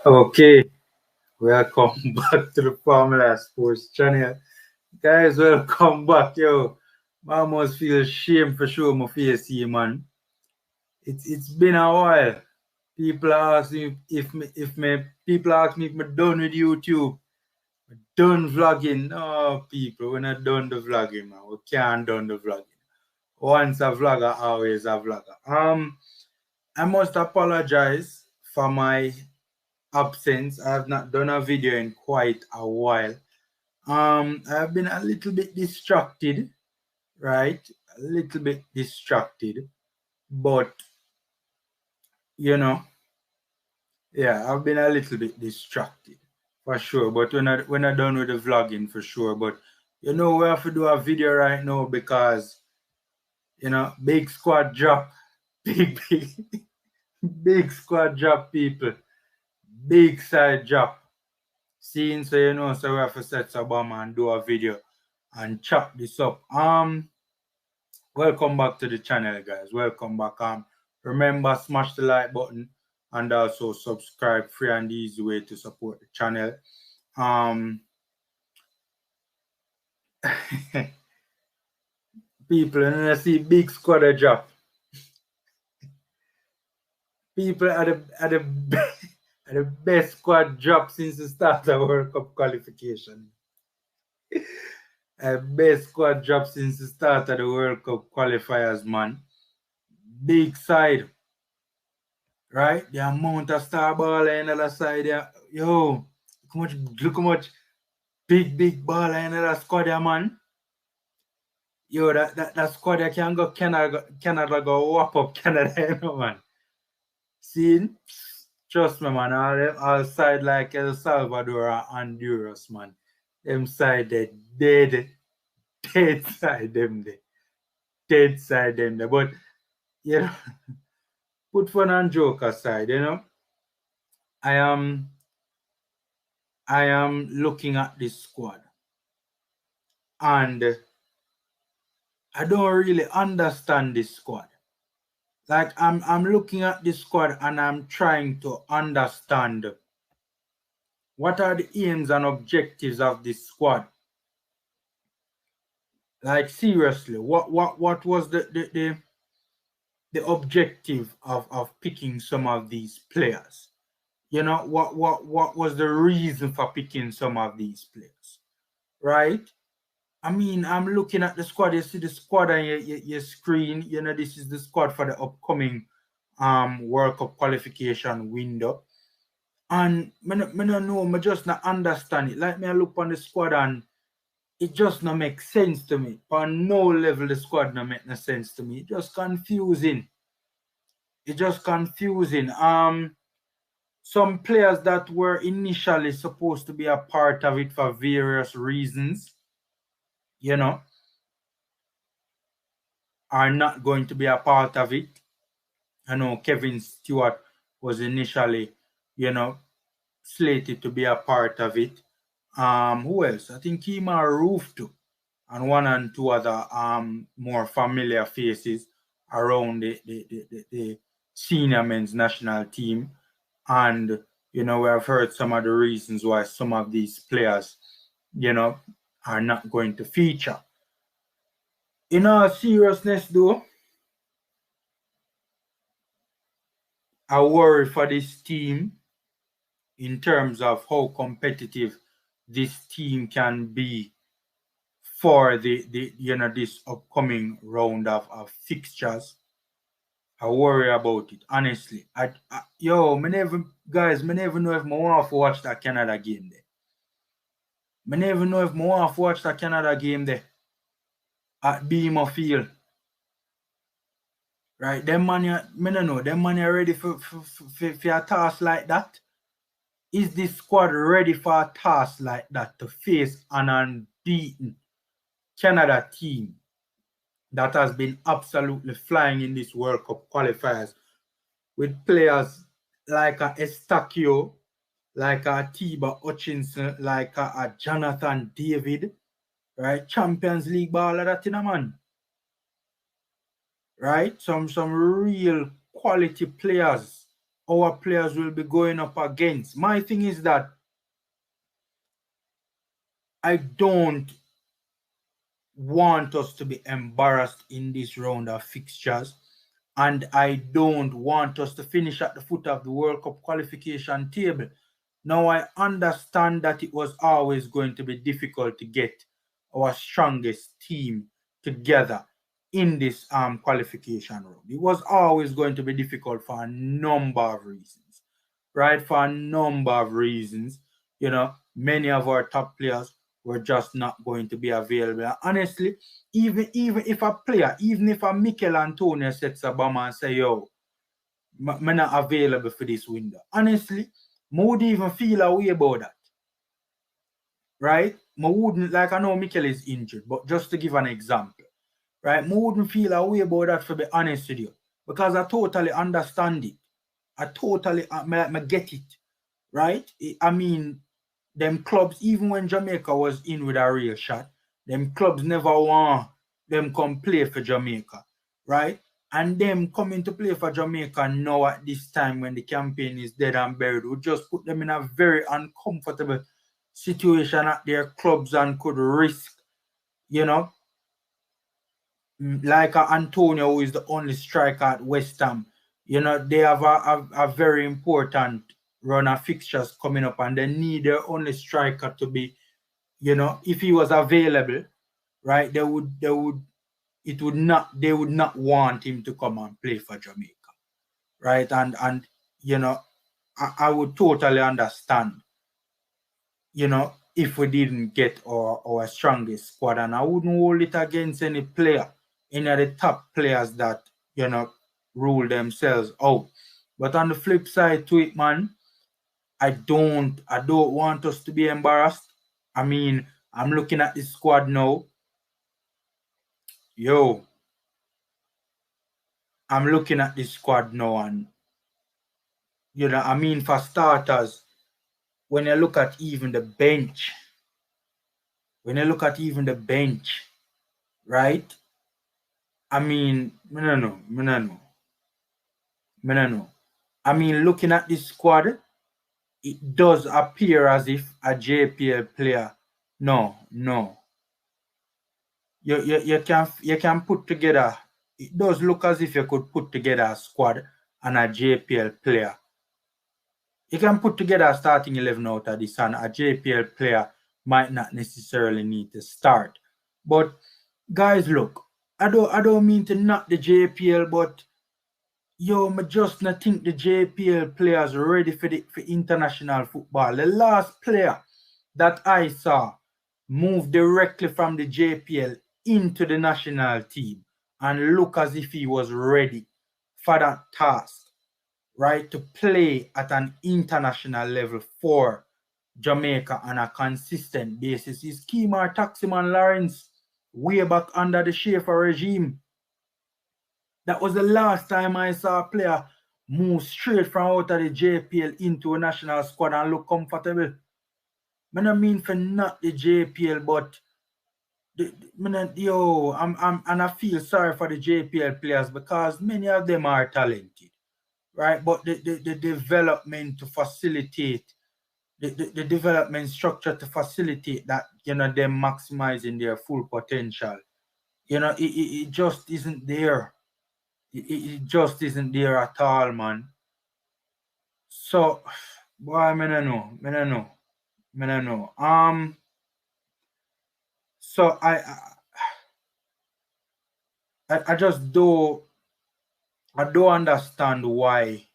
Okay, welcome back to the Formula Sports channel. Guys, welcome back, yo. I almost feel shame for showing my face here, man. It's been a while. People ask me if me people ask me if I'm done with YouTube. Done vlogging. No, people, we're not done the vlogging, man. We can't done the vlogging. Once a vlogger, always a vlogger. I must apologize for my absence. I have not done a video in quite a while. I've been a little bit distracted, right? A little bit distracted, but you know, yeah, I've been a little bit distracted for sure. But we're not done with the vlogging for sure. But we have to do a video right now because big squad drop, big big squad drop, people, big side drop. Seeing so we have to set some bomb and do a video and chop this up. Welcome back to the channel, guys. Welcome back. Remember, smash the like button and also subscribe. Free and easy way to support the channel. People, and I see big squad a drop. People are the best squad drop since the start of World Cup qualification. Best squad drop since the start of the World Cup qualifiers, man. Big side. Right? The amount of star baller in the other side there. Yo, look how much big baller in the other squad there, man. Yo, that squad there can go Canada go whop up Canada, you know, man. See? Trust me, man. All side like El Salvador and Honduras, man. Them side they dead side them there. Dead side them there. But put fun and joke aside, I am looking at this squad and I don't really understand this squad. Like I'm looking at this squad and I'm trying to understand what are the aims and objectives of this squad. Like seriously, what was the objective of picking some of these players? What was the reason for picking some of these players? Right? I mean, I'm looking at the squad. You see the squad on your screen. This is the squad for the upcoming World Cup qualification window. And I don't know, I just not understand it. Like me, I look on the squad and it just not make sense to me. On no level, the squad not make no sense to me. It's just confusing. It's just confusing. Some players that were initially supposed to be a part of it for various reasons, are not going to be a part of it. I know Kevin Stewart was initially, slated to be a part of it. Who else? I think Kima Roof too, and one and two other more familiar faces around the senior men's national team. And we have heard some of the reasons why some of these players, are not going to feature. In all seriousness, though, I worry for this team in terms of how competitive this team can be for the this upcoming round of fixtures. I worry about it, honestly. I never know if I want to watch that Canada game there. I never know if I want to watch that Canada game there at Beamer Field. Right? Them man, I don't know. Them man are ready for a task like that. Is this squad ready for a task like that to face an unbeaten Canada team that has been absolutely flying in this World Cup qualifiers with players like a Estacio, like a Tiba Hutchinson, like a Jonathan David, right? Champions League baller that in a man. Right? Some real quality players our players will be going up against. My thing is that I don't want us to be embarrassed in this round of fixtures, and I don't want us to finish at the foot of the World Cup qualification table. Now, I understand that it was always going to be difficult to get our strongest team together in this qualification round. It was always going to be difficult for a number of reasons, right? For a number of reasons, you know, many of our top players were just not going to be available. And honestly, even if a player, even if a Mikel Antonio sets a bomb and say, yo, I'm not available for this window. Honestly, I would even feel a way about that. Right? I wouldn't, like, I know Mikel is injured, but just to give an example, right? I wouldn't feel a way about that, to be honest with you, because I totally understand it. I get it, right? I mean, them clubs, even when Jamaica was in with a real shot, them clubs never want them come play for Jamaica, right? And them coming to play for Jamaica now at this time when the campaign is dead and buried would just put them in a very uncomfortable situation at their clubs and could risk, you know, like Antonio, who is the only striker at West Ham. You know, they have a very important run of fixtures coming up, and they need their only striker to be, you know, if he was available, right, they would not want him to come and play for Jamaica, right? And you know, I would totally understand, you know, if we didn't get our strongest squad, and I wouldn't hold it against any player, any of the top players that, you know, rule themselves out. But on the flip side to it, man, I don't want us to be embarrassed. I mean, I'm looking at this squad now. Yo, I'm looking at this squad now, and you know, I mean, for starters, when you look at even the bench, right? I mean, I don't know. I mean, looking at this squad, it does appear as if a JPL player. No. You can put together. It does look as if you could put together a squad and a JPL player. You can put together a starting 11 out of this, and a JPL player might not necessarily need to start. But guys, look, I don't mean to knock the JPL, but yo, I just not think the JPL players are ready for international football. The last player that I saw move directly from the JPL into the national team and look as if he was ready for that task, right, to play at an international level for Jamaica on a consistent basis is Kemar Taximan Lawrence, way back under the Schaefer regime. That was the last time I saw a player move straight from out of the JPL into a national squad and look comfortable. I don't mean for not the JPL, but and I feel sorry for the JPL players because many of them are talented, right? But the development to facilitate the development structure to facilitate that, you know, them maximizing their full potential, you know, it just isn't there. It just isn't there at all, man. So, boy, I don't know. So I just don't understand why.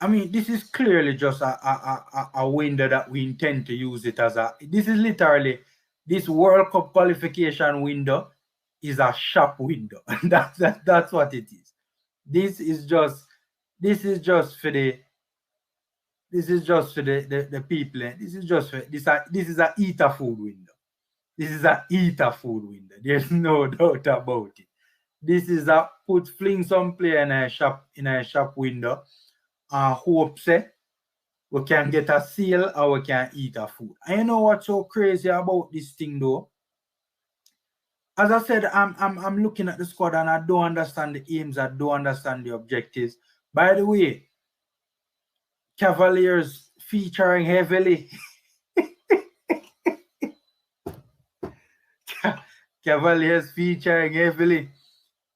I mean, this is clearly just a window that we intend to use it as a. This is literally this World Cup qualification window is a shop window. That's what it is. This is just for the people. This is just for this is a eater food window. This is a eater food window. There's no doubt about it. This is a fling some player in a shop window and hope say we can get a sale or we can eat a food. And you know what's so crazy about this thing though? As I said, I'm looking at the squad and I don't understand the aims, I don't understand the objectives. By the way, Cavaliers featuring heavily. Cavaliers featuring heavily.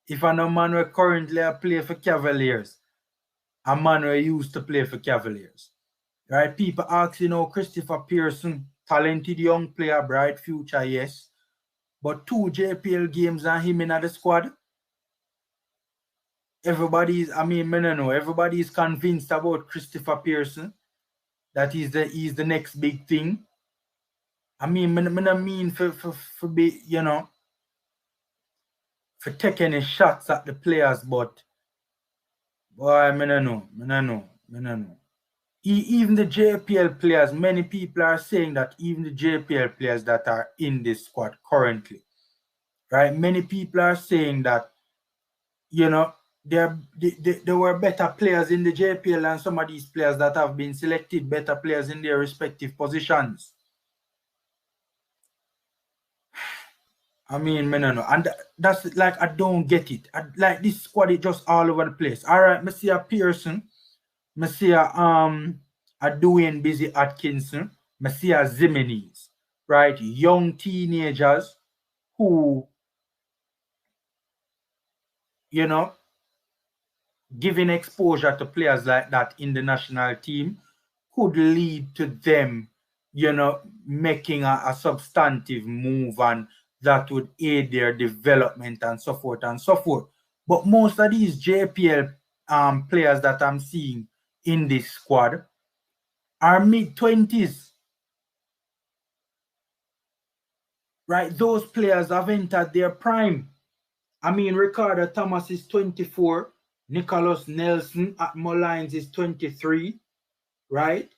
If a man were currently play for Cavaliers, a man were used to play for Cavaliers. Right? People ask, Christopher Pearson, talented young player, bright future, yes. But 2 JPL games and him in the squad. Everybody's convinced about Christopher Pearson, that he's the next big thing. I mean for be, for taking any shots at the players, but boy, I don't know. Even the JPL players, many people are saying that even the JPL players that are in this squad currently, right? Many people are saying that, there were better players in the JPL than some of these players that have been selected, better players in their respective positions. I don't know. And that's like, I don't get it. Like, this squad is just all over the place. All right, I see a Pearson. I see a Dwayne Busy Atkinson. I see a Zimenez. Right? Young teenagers who, giving exposure to players like that in the national team could lead to them, making a substantive move, and that would aid their development and so forth and so forth. But most of these JPL players that I'm seeing in this squad are mid-20s. Right? Those players have entered their prime. Ricardo Thomas is 24. Nicholas Nelson at Mullines is 23. Right?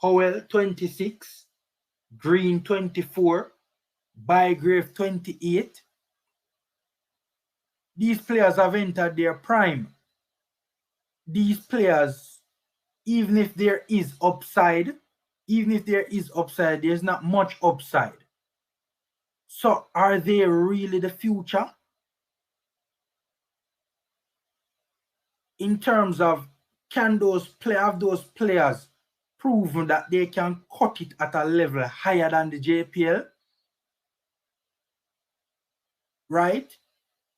Howell, 26. Green, 24. Bygrave, 28. These players have entered their prime. These players, even if there is upside, there's not much upside. So are they really the future? In terms of, can those players proven that they can cut it at a level higher than the JPL? Right?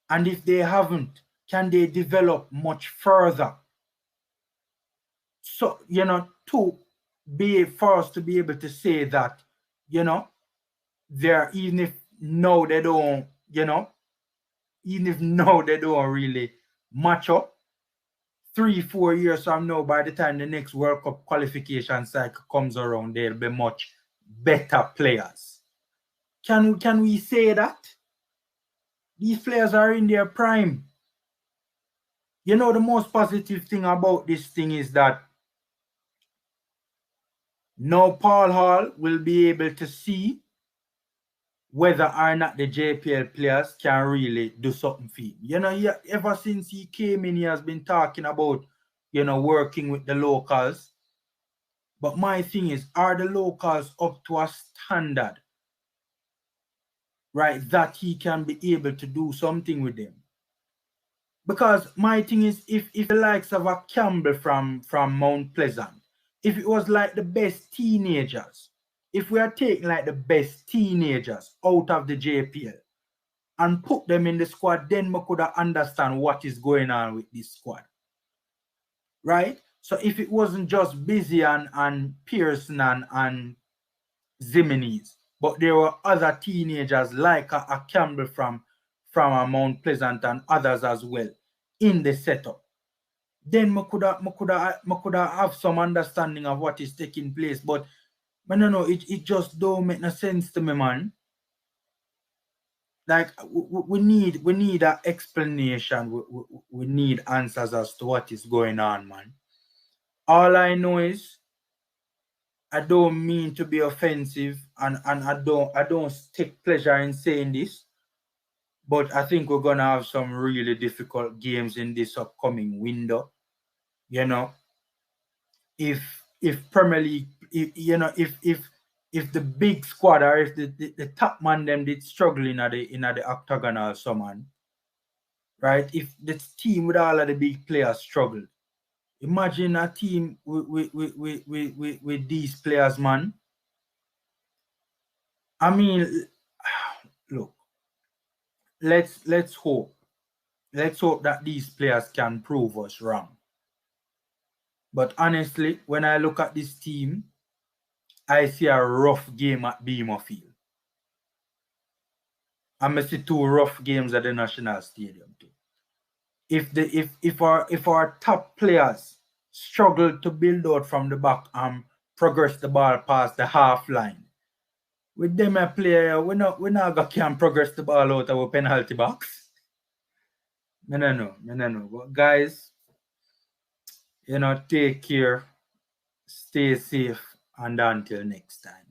And if they haven't, can they develop much further? So, for us to be able to say that, they're, even if now they don't really match up, 3-4 years from now, by the time the next World Cup qualification cycle comes around, they'll be much better players. Can we say that? These players are in their prime. The most positive thing about this thing is that now Paul Hall will be able to see whether or not the JPL players can really do something for him. Ever since he came in, he has been talking about, working with the locals. But my thing is, are the locals up to a standard, right, that he can be able to do something with them? Because my thing is, if the likes of a Campbell from Mount Pleasant, if it was like the best teenagers, if we are taking like the best teenagers out of the JPL and put them in the squad, then we could understand what is going on with this squad. Right? So if it wasn't just Busy and Pearson and Zimenez, but there were other teenagers like a Campbell from a Mount Pleasant and others as well in the setup, then we could have some understanding of what is taking place. But it just don't make no sense to me, man. Like, we need an explanation. We need answers as to what is going on, man. All I know is, I don't mean to be offensive, and I don't take pleasure in saying this, but I think we're gonna have some really difficult games in this upcoming window. If Premier League, if the big squad, or if the top man them did struggle in the octagonal summon, right? If the team with all of the big players struggled, Imagine a team with these players, man. I mean, look, let's hope. Let's hope that these players can prove us wrong. But honestly, when I look at this team, I see a rough game at Beamer Field. I see 2 rough games at the National Stadium too. If our top players struggle to build out from the back and progress the ball past the half line, with them a player, we not can progress the ball out of a penalty box. I don't know. But guys, take care, stay safe, and until next time.